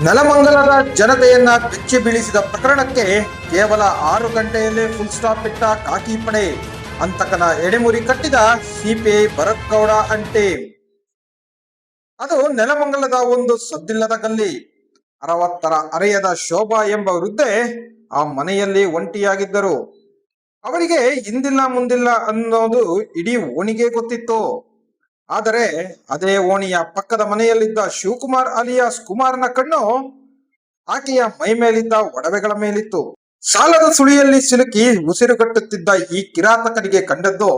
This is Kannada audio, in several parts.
ನೆಲಮಂಗಲದ ಜನತೆಯನ್ನ ಬೆಚ್ಚಿ ಬೀಳಿಸಿದ ಪ್ರಕರಣಕ್ಕೆ ಕೇವಲ 6 ಗಂಟೆಯಲ್ಲೇ ಫುಲ್ ಸ್ಟಾಪ್ ಇಟ್ಟ ಖಾಕಿ ಪಡೆ. ಹಂತಕನ ಎಡೆಮುರಿ ಕಟ್ಟಿದ CPI Bharath Gowda and team. ಅದು ನೆಲಮಂಗಲದ ಒಂದು ಸದ್ದಿಲ್ಲದ ಗಲ್ಲಿ. 60ರ ಅರೆಯದ ಶೋಭಾ ಎಂಬ ವೃದ್ಧೆ ಆ ಮನೆಯಲ್ಲಿ ಒಂಟಿಯಾಗಿದ್ದರು. ಅವರಿಗೆ ಹಿಂದಿಲ್ಲ ಮುಂದಿಲ್ಲ ಅನ್ನೋದು ಇಡೀ ಓಣಿಗೆ ಗೊತ್ತಿತ್ತು. ಆದರೆ ಅದೇ ಓಣಿಯ ಪಕ್ಕದ ಮನೆಯಲ್ಲಿದ್ದ ಶಿವಕುಮಾರ್ ಅಲಿಯಾಸ್ ಕುಮಾರನ ಕಣ್ಣು ಆಕೆಯ ಮೈ ಮೇಲಿದ್ದ ಒಡವೆಗಳ ಮೇಲಿತ್ತು. ಸಾಲದ ಸುಳಿಯಲ್ಲಿ ಸಿಲುಕಿ ಉಸಿರುಗಟ್ಟುತ್ತಿದ್ದ ಈ ಕಿರಾತಕನಿಗೆ ಕಂಡದ್ದು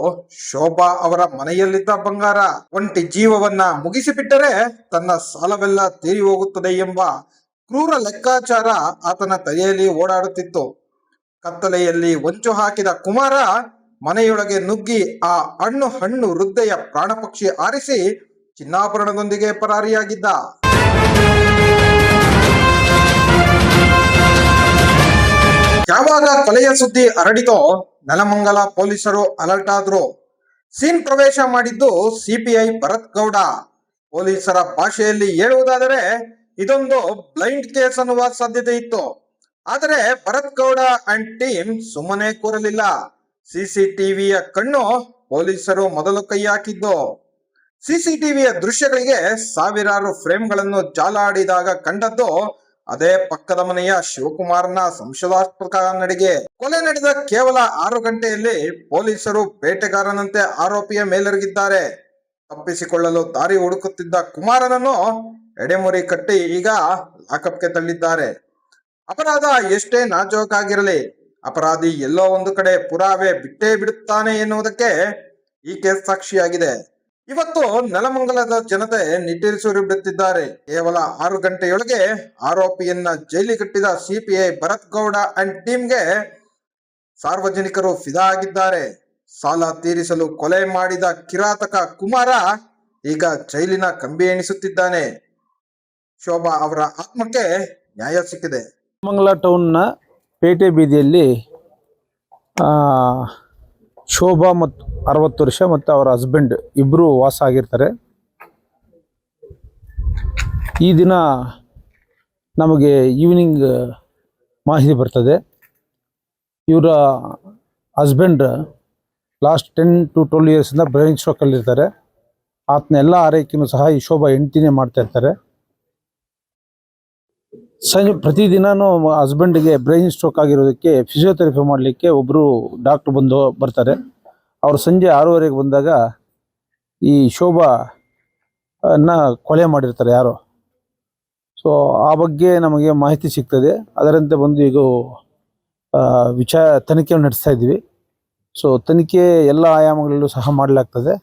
ಶೋಭಾ ಅವರ ಮನೆಯಲ್ಲಿದ್ದ ಬಂಗಾರ. ಒಂಟಿ ಜೀವವನ್ನ ಮುಗಿಸಿಬಿಟ್ಟರೆ ತನ್ನ ಸಾಲವೆಲ್ಲ ತೀರಿ ಹೋಗುತ್ತದೆ ಎಂಬ ಕ್ರೂರ ಲೆಕ್ಕಾಚಾರ ಆತನ ತಲೆಯಲ್ಲಿ ಓಡಾಡುತ್ತಿತ್ತು. ಕತ್ತಲೆಯಲ್ಲಿ ಹೊಂಚು ಹಾಕಿದ ಕುಮಾರ ಮನೆಯೊಳಗೆ ನುಗ್ಗಿ ಆ ಹಣ್ಣು ವೃದ್ಧೆಯ ಪ್ರಾಣಪಕ್ಷಿ ಆರಿಸಿ ಚಿನ್ನಾಭರಣದೊಂದಿಗೆ ಪರಾರಿಯಾಗಿದ್ದ. ಯಾವಾಗ ಕೊಲೆಯ ಸುದ್ದಿ ಹರಡಿತೋ ನೆಲಮಂಗಲ ಪೊಲೀಸರು ಅಲರ್ಟ್ ಆದ್ರು. ಸೀನ್ ಪ್ರವೇಶ ಮಾಡಿದ್ದು ಸಿಪಿಐ ಭರತ್ ಗೌಡ. ಪೊಲೀಸರ ಭಾಷೆಯಲ್ಲಿ ಹೇಳುವುದಾದರೆ ಇದೊಂದು ಬ್ಲೈಂಡ್ ಕೇಸ್ ಅನ್ನುವ ಸಾಧ್ಯತೆ ಇತ್ತು. ಆದರೆ ಭರತ್ ಗೌಡ ಅಂಡ್ ಟೀಮ್ ಸುಮ್ಮನೆ ಕೂರಲಿಲ್ಲ. ಸಿಸಿಟಿವಿಯ ಕಣ್ಣು ಪೊಲೀಸರು ಮೊದಲು ಕೈ ಹಾಕಿದ್ದು. ಸಿಸಿಟಿವಿಯ ದೃಶ್ಯಗಳಿಗೆ ಸಾವಿರಾರು ಫ್ರೇಮ್ಗಳನ್ನು ಜಾಲಾಡಿದಾಗ ಕಂಡದ್ದು ಅದೇ ಪಕ್ಕದ ಮನೆಯ ಶಿವಕುಮಾರ್ನ ಸಂಶಯಾಸ್ಪದ ನಡಿಗೆ. ಕೊಲೆ ನಡೆದ ಕೇವಲ 6 ಗಂಟೆಯಲ್ಲಿ ಪೊಲೀಸರು ಬೇಟೆಗಾರನಂತೆ ಆರೋಪಿಯ ಮೇಲೆರಗಿದ್ದಾರೆ. ತಪ್ಪಿಸಿಕೊಳ್ಳಲು ದಾರಿ ಹುಡುಕುತ್ತಿದ್ದ ಕುಮಾರನನ್ನು ಎಡೆಮುರಿ ಕಟ್ಟಿ ಈಗ ಲಾಕಪ್ಗೆ ತಳ್ಳಿದ್ದಾರೆ. ಅಪರಾಧ ಎಷ್ಟೇ ನಾಜೂಕಾಗಿರಲಿ, ಅಪರಾಧಿ ಎಲ್ಲೋ ಒಂದು ಕಡೆ ಪುರಾವೆ ಬಿಟ್ಟೇ ಬಿಡುತ್ತಾನೆ ಎನ್ನುವುದಕ್ಕೆ ಈ ಕೇಸ್ ಸಾಕ್ಷಿಯಾಗಿದೆ. ಇವತ್ತು ನೆಲಮಂಗಲದ ಜನತೆ ನಿಟ್ಟುಸಿರು ಬಿಡುತ್ತಿದ್ದಾರೆ. ಕೇವಲ 6 ಗಂಟೆಯೊಳಗೆ ಆರೋಪಿಯನ್ನ ಜೈಲಿಗಟ್ಟಿದ ಸಿಪಿಐ ಭರತ್ ಗೌಡ ಅಂಡ್ ಟೀಮ್ಗೆ ಸಾರ್ವಜನಿಕರು ಫಿದಾ ಆಗಿದ್ದಾರೆ. ಸಾಲ ತೀರಿಸಲು ಕೊಲೆ ಮಾಡಿದ ಕಿರಾತಕ ಕುಮಾರ ಈಗ ಜೈಲಿನ ಕಂಬಿ ಎಣಿಸುತ್ತಿದ್ದಾನೆ. ಶೋಭಾ ಅವರ ಆತ್ಮಕ್ಕೆ ನ್ಯಾಯ ಸಿಕ್ಕಿದೆ. ನೆಲಮಂಗಲ ಟೌನ್ನ ಪೇಟೆ ಬೀದಿಯಲ್ಲಿ ಶೋಭಾ ಮತ್ತು 60 ವರ್ಷ ಮತ್ತು ಅವರ ಹಸ್ಬೆಂಡ್ ಇಬ್ಬರು ವಾಸ ಆಗಿರ್ತಾರೆ. ಈ ದಿನ ನಮಗೆ ಈವ್ನಿಂಗ್ ಮಾಹಿತಿ ಬರ್ತದೆ. ಇವರ ಹಸ್ಬೆಂಡ್ ಲಾಸ್ಟ್ 10 to 12 ಇಯರ್ಸಿಂದ ಬ್ರೈನ್ ಸ್ಟ್ರೋಕಲ್ಲಿರ್ತಾರೆ. ಆತನ ಎಲ್ಲ ಆರೈಕೆಯೂ ಸಹ ಈ ಶೋಭಾ ಹೆಂಡ್ತಿನೇ ಮಾಡ್ತಾ ಇರ್ತಾರೆ. ಪ್ರತಿದಿನನೂ ಹಸ್ಬೆಂಡ್ಗೆ ಬ್ರೈನ್ ಸ್ಟ್ರೋಕ್ ಆಗಿರೋದಕ್ಕೆ ಫಿಸಿಯೋಥೆರಪಿ ಮಾಡಲಿಕ್ಕೆ ಒಬ್ಬರು ಡಾಕ್ಟ್ರು ಬರ್ತಾರೆ. ಅವರು ಸಂಜೆ 6:30ಗೆ ಬಂದಾಗ ಈ ಶೋಭಾನ ಕೊಲೆ ಮಾಡಿರ್ತಾರೆ ಯಾರೋ. ಸೊ ಆ ಬಗ್ಗೆ ನಮಗೆ ಮಾಹಿತಿ ಸಿಗ್ತದೆ. ಅದರಂತೆ ಬಂದು ಈಗ ತನಿಖೆ ನಡೆಸ್ತಾ ಇದ್ವಿ. ಸೊ ತನಿಖೆ ಎಲ್ಲ ಆಯಾಮಗಳಲ್ಲೂ ಸಹ ಮಾಡಲಾಗ್ತದೆ.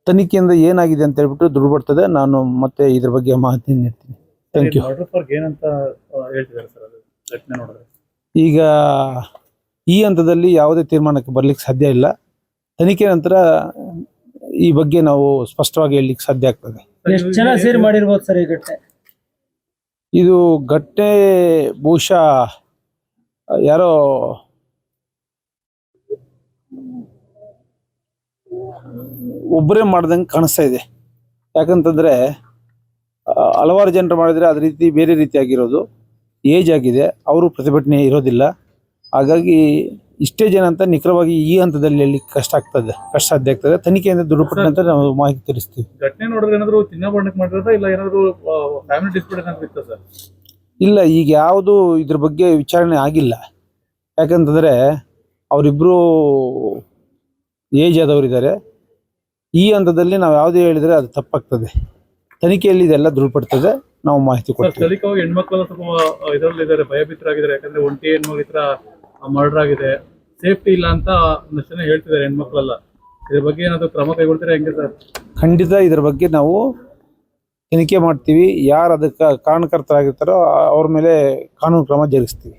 ತನಿಖೆಯಿಂದ ಏನಾಗಿದೆ ಅಂತ ಹೇಳ್ಬಿಟ್ಟು ದುಡ್ಡು ಬರ್ತದೆ. ನಾನು ಮತ್ತೆ ಇದ್ರ ಬಗ್ಗೆ ಮಾಹಿತಿ ನೀಡ್ತೀನಿ. Thank you. ಈಗ ಈ ಹಂತದಲ್ಲಿ ಯಾವುದೇ ತೀರ್ಮಾನಕ್ಕೆ ಬರ್ಲಿಕ್ಕೆ ಸಾಧ್ಯ ಇಲ್ಲ. ತನಿಖೆ ನಂತರ ಈ ಬಗ್ಗೆ ನಾವು ಸ್ಪಷ್ಟವಾಗಿ ಹೇಳಲಿಕ್ಕೆ ಸಾಧ್ಯ ಆಗ್ತದೆ. ಎಷ್ಟು ಜನ ಸೇರಿ ಮಾಡಿರ್ಬೋದು ಸರ್ ಈ ಘಟನೆ? ಇದು ಘಟನೆ ಬಹುಶಃ ಯಾರೋ ಒಬ್ಬರೇ ಮಾಡ್ದಂಗೆ ಕಾಣಿಸ್ತಾ ಇದೆ. ಯಾಕಂತಂದ್ರೆ ಹಲವಾರು ಜನರು ಮಾಡಿದ್ರೆ ಅದ ರೀತಿ ಬೇರೆ ರೀತಿಯಾಗಿರೋದು. ಏಜ್ ಆಗಿದೆ, ಅವರು ಪ್ರತಿಭಟನೆ ಇರೋದಿಲ್ಲ. ಹಾಗಾಗಿ ಇಷ್ಟೇ ಜನ ಅಂತ ನಿಖರವಾಗಿ ಈ ಹಂತದಲ್ಲಿ ಹೇಳಿ ಕಷ್ಟ ಸಾಧ್ಯ ಆಗ್ತದೆ. ತನಿಖೆಯಿಂದ ದುಡ್ಡು ಅಂತ ನಾವು ಮಾಹಿತಿ ತಿಳಿಸ್ತೀವಿ. ಘಟನೆ ನೋಡಿದ್ರೆ ಏನಾದ್ರು ಚಿನ್ನಾಭರಣಕ್ಕೆ ಮಾಡಿರೋದಾ ಇಲ್ಲ ಏನಾದ್ರು ಫ್ಯಾಮಿಲಿ ಡಿಸ್ಪ್ಯೂಟ್ ಏನಾದ್ರು ಇತ್ತಾ ಸರ್? ಇಲ್ಲ, ಈಗ ಯಾವುದು ಇದ್ರ ಬಗ್ಗೆ ವಿಚಾರಣೆ ಆಗಿಲ್ಲ. ಯಾಕಂತಂದ್ರೆ ಅವರಿಬ್ರು ಏಜ್ ಆದವರಿದ್ದಾರೆ. ಈ ಹಂತದಲ್ಲಿ ನಾವು ಯಾವುದೇ ಹೇಳಿದ್ರೆ ಅದು ತಪ್ಪಾಗ್ತದೆ. ತನಿಖೆಯಲ್ಲಿ ಇದೆಲ್ಲ ದೃಢಪಡ್ತದೆ. ನಾವು ಮಾಹಿತಿ ಕೊಡ್ತೀವಿ. ಸ್ಥಳೀಯವಾಗಿ ಹೆಣ್ಮಕ್ಳೆಲ್ಲ ಸ್ವಲ್ಪ ಇದರಲ್ಲಿದ್ದಾರೆ, ಭಯಭೀತರಾಗಿದ್ದಾರೆ. ಯಾಕಂದ್ರೆ ಒಂಟಿ ಹೆಣ್ಮಕ್ಳ ಹತ್ರ ಮರ್ಡರ್ ಆಗಿದೆ, ಸೇಫ್ಟಿ ಇಲ್ಲ ಅಂತ ಒಂದಷ್ಟು ಜನ ಹೇಳ್ತಿದ್ದಾರೆ ಹೆಣ್ಮಕ್ಳೆಲ್ಲ. ಇದ್ರ ಬಗ್ಗೆ ಏನಾದ್ರು ಕ್ರಮ ಕೈಗೊಳ್ತೀರಾ ಹೆಂಗೆ ಸರ್? ಖಂಡಿತ ಇದ್ರ ಬಗ್ಗೆ ನಾವು ತನಿಖೆ ಮಾಡ್ತೀವಿ. ಯಾರು ಅದಕ್ಕೆ ಕಾರಣಕರ್ತರಾಗಿರ್ತಾರೋ ಅವ್ರ ಮೇಲೆ ಕಾನೂನು ಕ್ರಮ ಜರುಗಿಸ್ತೀವಿ.